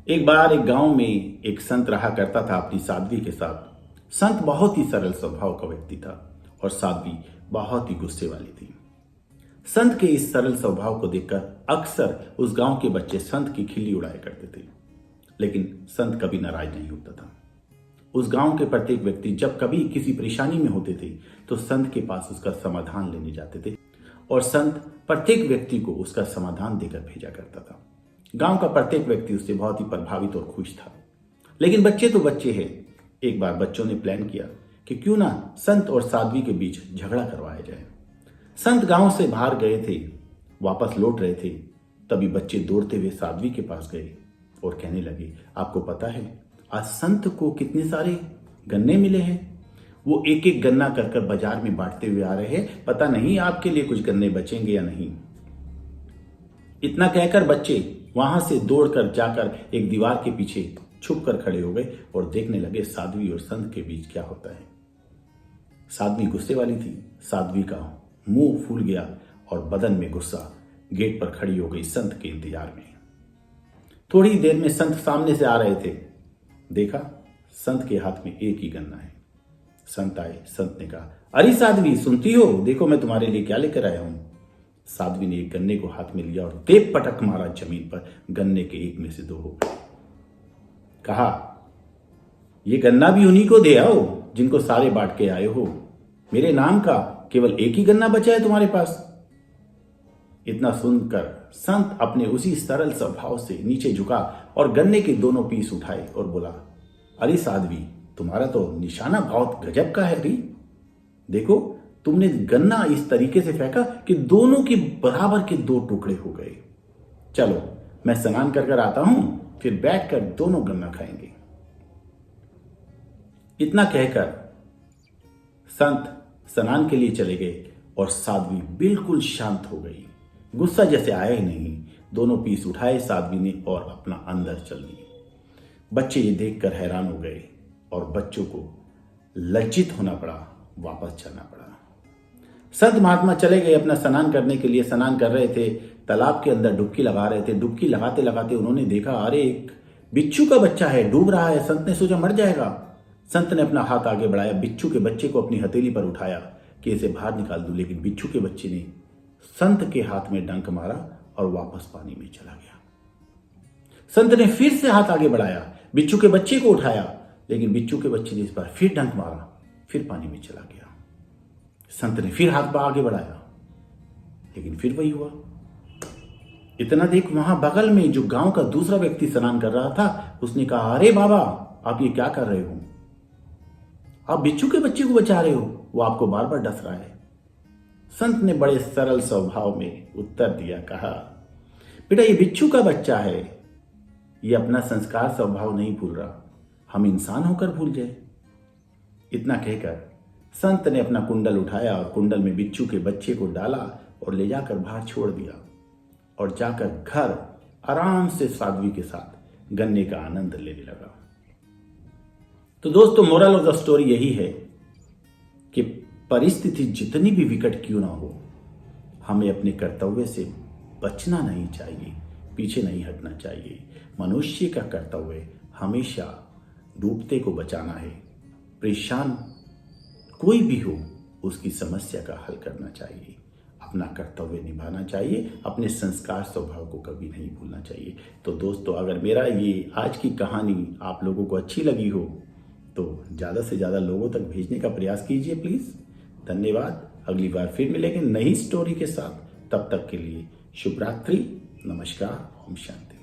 एक बार एक गांव में एक संत रहा करता था अपनी साध्वी के साथ। संत बहुत ही सरल स्वभाव का व्यक्ति था और साध्वी बहुत ही गुस्से वाली थी। संत के इस सरल स्वभाव को देखकर अक्सर उस गांव के बच्चे संत की खिल्ली उड़ाया करते थे, लेकिन संत कभी नाराज नहीं होता था। उस गांव के प्रत्येक व्यक्ति जब कभी किसी परेशानी में होते थे तो संत के पास उसका समाधान लेने जाते थे और संत प्रत्येक व्यक्ति को उसका समाधान देकर भेजा करता था। गांव का प्रत्येक व्यक्ति उससे बहुत ही प्रभावित और खुश था। लेकिन बच्चे तो बच्चे हैं। एक बार बच्चों ने प्लान किया कि क्यों ना संत और साध्वी के बीच झगड़ा करवाया जाए। संत गांव से बाहर गए थे, वापस लौट रहे थे, तभी बच्चे दौड़ते हुए साध्वी के पास गए और कहने लगे, आपको पता है आज संत को कितने सारे गन्ने मिले हैं? वो एक एक गन्ना कर कर बाजार में बांटते हुए आ रहे हैं, पता नहीं आपके लिए कुछ गन्ने बचेंगे या नहीं। इतना कहकर बच्चे वहां से दौड़कर जाकर एक दीवार के पीछे छुप कर खड़े हो गए और देखने लगे साध्वी और संत के बीच क्या होता है। साध्वी गुस्से वाली थी। साध्वी का मुंह फूल गया और बदन में गुस्सा। गेट पर खड़ी हो गई संत के इंतजार में। थोड़ी देर में संत सामने से आ रहे थे। देखा संत के हाथ में एक ही गन्ना है। संत आए। संत ने कहा, अरे साध्वी सुनती हो, देखो मैं तुम्हारे लिए क्या लेकर आया हूं। साध्वी ने एक गन्ने को हाथ में लिया और दे पटक मारा जमीन पर। गन्ने के एक में से दो हो गए। कहा, ये गन्ना भी उन्हीं को दे आओ जिनको सारे बांट के आए हो। मेरे नाम का केवल एक ही गन्ना बचा है तुम्हारे पास। इतना सुनकर संत अपने उसी सरल स्वभाव से नीचे झुका और गन्ने के दोनों पीस उठाए और बोला, अरे साध्वी तुम्हारा तो निशाना बहुत गजब का है। री देखो तुमने गन्ना इस तरीके से फेंका कि दोनों के बराबर के दो टुकड़े हो गए। चलो मैं स्नान कर कर आता हूं, फिर बैठकर दोनों गन्ना खाएंगे। इतना कहकर संत स्नान के लिए चले गए और साध्वी बिल्कुल शांत हो गई। गुस्सा जैसे आया ही नहीं। दोनों पीस उठाए साध्वी ने और अपना अंदर चल ली। बच्चे ये देखकर हैरान हो गए और बच्चों को लज्जित होना पड़ा, वापस चलना पड़ा। संत महात्मा चले गए अपना स्नान करने के लिए। स्नान कर रहे थे, तालाब के अंदर डुबकी लगा रहे थे। डुबकी लगाते लगाते उन्होंने देखा, अरे एक बिच्छू का बच्चा है, डूब रहा है। संत ने सोचा मर जाएगा। संत ने अपना हाथ आगे बढ़ाया, बिच्छू के बच्चे को अपनी हथेली पर उठाया कि इसे बाहर निकाल दूं, लेकिन बिच्छू के बच्चे ने संत के हाथ में डंक मारा और वापस पानी में चला गया। संत ने फिर से हाथ आगे बढ़ाया, बिच्छू के बच्चे को उठाया, लेकिन बिच्छू के बच्चे ने इस बार फिर डंक मारा, फिर पानी में चला गया। संत ने फिर हाथ आगे बढ़ाया, लेकिन फिर वही हुआ। इतना देख वहां बगल में जो गांव का दूसरा व्यक्ति स्नान कर रहा था, उसने कहा, अरे बाबा आप ये क्या कर रहे हो? आप बिच्छू के बच्चे को बचा रहे हो, वो आपको बार बार डस रहा है। संत ने बड़े सरल स्वभाव में उत्तर दिया, कहा, बेटा ये बिच्छू का बच्चा है, ये अपना संस्कार स्वभाव नहीं भूल रहा, हम इंसान होकर भूल जाए। इतना कहकर संत ने अपना कुंडल उठाया और कुंडल में बिच्छू के बच्चे को डाला और ले जाकर बाहर छोड़ दिया और जाकर घर आराम से साध्वी के साथ गन्ने का आनंद लेने लगा। तो दोस्तों मोरल ऑफ द स्टोरी यही है कि परिस्थिति जितनी भी विकट क्यों ना हो, हमें अपने कर्तव्य से बचना नहीं चाहिए, पीछे नहीं हटना चाहिए। मनुष्य का कर्तव्य हमेशा डूबते को बचाना है। परेशान कोई भी हो उसकी समस्या का हल करना चाहिए, अपना कर्तव्य निभाना चाहिए, अपने संस्कार स्वभाव को कभी नहीं भूलना चाहिए। तो दोस्तों अगर मेरा ये आज की कहानी आप लोगों को अच्छी लगी हो तो ज़्यादा से ज़्यादा लोगों तक भेजने का प्रयास कीजिए प्लीज़। धन्यवाद। अगली बार फिर मिलेंगे नई स्टोरी के साथ। तब तक के लिए शुभ रात्रि, नमस्कार, ओम शांति।